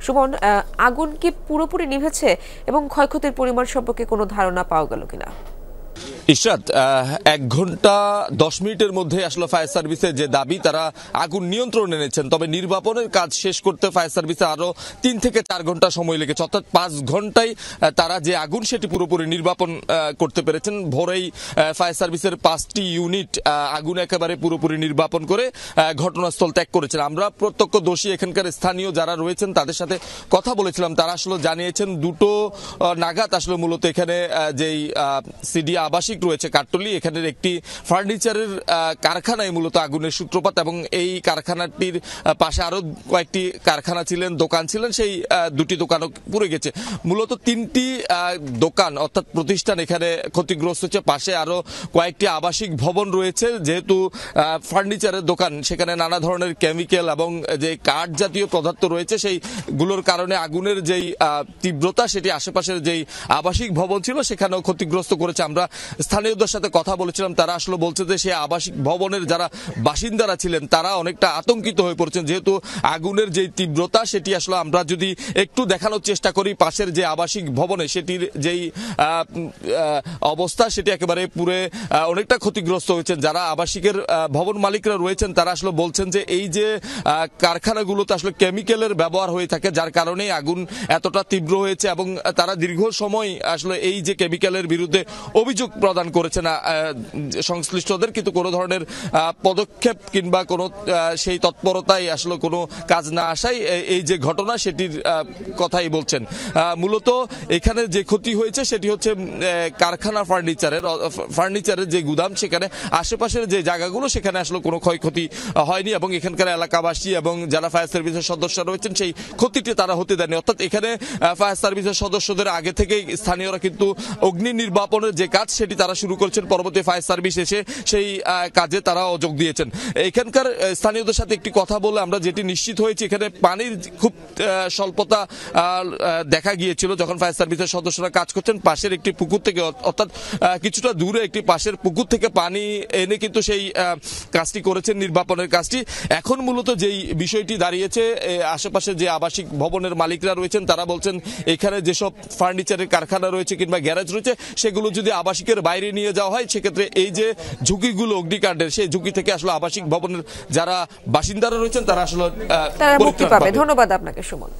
সুমন, আগুন কি পুরোপুরি নিভেছে এবং ক্ষয়ক্ষতির পরিমাণ সম্পর্কে কোনো ধারণা পাওয়া গেল কিনা? ইশরাত, 1 ঘন্টা 10 মিনিটের মধ্যে আসলে ফায়ার সার্ভিসের যে দাবি, তারা আগুন নিয়ন্ত্রণে এনেছেন। তবে নির্বাপনের কাজ শেষ করতে ফায়ার সার্ভিসে আরো 3 থেকে 4 ঘন্টা সময় লেগেছে, অর্থাৎ 5 ঘন্টায় তারা যে আগুন সেটি পুরোপুরি নির্বাপন করতে পেরেছেন। ভোরেই ফায়ার সার্ভিসের 5টি ইউনিট আগুন একেবারে পুরোপুরি নির্বাপন করে ঘটনাস্থল ত্যাগ করেছেন। আমরা প্রত্যক্ষদর্শী এখানকার স্থানীয় যারা রয়েছেন তাদের সাথে কথা বলেছিলাম। তারা আসলে জানিয়েছেন 2টো নাগাদ আসলে মূলত এখানে যেই সিডি আবাসিক রয়েছে কাট্টলি, এখানের একটি ফার্নিচারের কারখানায় মূলত আগুনের সূত্রপাত এবং এই কারখানাটির পাশে আরো কয়েকটি কারখানা ছিলেন, দোকান ছিলেন, সেই 2টি দোকানও পুড়ে গেছে। মূলত 3টি দোকান অর্থাৎ প্রতিষ্ঠান এখানে ক্ষতিগ্রস্ত হচ্ছে। পাশে আরো কয়েকটি আবাসিক ভবন রয়েছে। যেহেতু ফার্নিচারের দোকান, সেখানে নানা ধরনের কেমিক্যাল এবং যে কাঠ জাতীয় পদার্থ রয়েছে, সেইগুলোর কারণে আগুনের যেই তীব্রতা সেটি আশেপাশের যেই আবাসিক ভবন ছিল সেখানেও ক্ষতিগ্রস্ত করেছে। আমরা স্থানীয়দের সাথে কথা বলেছিলাম, তারা আসলে বলছে যে সেই আবাসিক ভবনের যারা বাসিন্দারা ছিলেন তারা অনেকটা আতঙ্কিত হয়ে পড়েছেন, যেহেতু আগুনের যে তীব্রতা সেটি আসলে আমরা যদি একটু দেখানোর চেষ্টা করি, পাশের যে আবাসিক ভবনে সেটির যেই অবস্থা সেটি একেবারে পুরো অনেকটা ক্ষতিগ্রস্ত হয়েছেন। যারা আবাসিকের ভবন মালিকরা রয়েছেন তারা আসলে বলছেন যে এই যে কারখানাগুলোতে আসলে কেমিক্যালের ব্যবহার হয়ে থাকে, যার কারণে আগুন এতটা তীব্র হয়েছে এবং তারা দীর্ঘ সময় আসলে এই যে কেমিক্যালের বিরুদ্ধে অভিযোগ প্রদান করেছে না সংশ্লিষ্টদের, কিন্তু কোনো ধরনের পদক্ষেপ কিংবা কোনো সেই তৎপরতায় আসলে কোনো কাজ না আসায় এই যে ঘটনা সেটির কথাই বলছেন। মূলত এখানে যে ক্ষতি হয়েছে সেটি হচ্ছে কারখানা ফার্নিচারের যে গুদাম, সেখানে আশেপাশের যে জায়গাগুলো সেখানে আসলে কোনো ক্ষয়ক্ষতি হয়নি এবং এখানকার এলাকাবাসী এবং যারা ফায়ার সার্ভিসের সদস্য রয়েছেন সেই ক্ষতিটি তারা হতে দেয়নি। অর্থাৎ এখানে ফায়ার সার্ভিসের সদস্যদের আগে থেকে স্থানীয়রা কিন্তু অগ্নি নির্বাপনের যে কাজ সেটি তারা শুরু করেছেন। পরবর্তী ফায়ার সার্ভিস এসে সেই কাজে তারা যোগ দিয়েছেন। এখানকার স্থানীয়দের সাথে একটি কথা বলে আমরা যেটি নিশ্চিত হয়েছি, এখানে পানির খুব স্বল্পতা দেখা গিয়েছিল যখন ফায়ার সার্ভিসের সদস্যরা কাজ করছেন। পাশের একটি পুকুর থেকে, অর্থাৎ কিছুটা দূরে একটি পাশের পুকুর থেকে পানি এনে কিন্তু সেই কাজটি করেছেন, নির্বাপনের কাজটি। এখন মূলত যেই বিষয়টি দাঁড়িয়েছে, আশেপাশে যে আবাসিক ভবনের মালিকরা রয়েছেন তারা বলছেন এখানে যেসব ফার্নিচারের কারখানা রয়েছে কিংবা গ্যারেজ রয়েছে সেগুলো যদি আবাসিকের বাইরে নিয়ে যাওয়া হয় সেক্ষেত্রে এই যে ঝুঁকিগুলো অগ্নিকাণ্ডের, সেই ঝুঁকি থেকে আসলে আবাসিক ভবনের যারা বাসিন্দারা রয়েছেন তারা আসলে মুক্তি পাবে। ধন্যবাদ আপনাকে সুমন।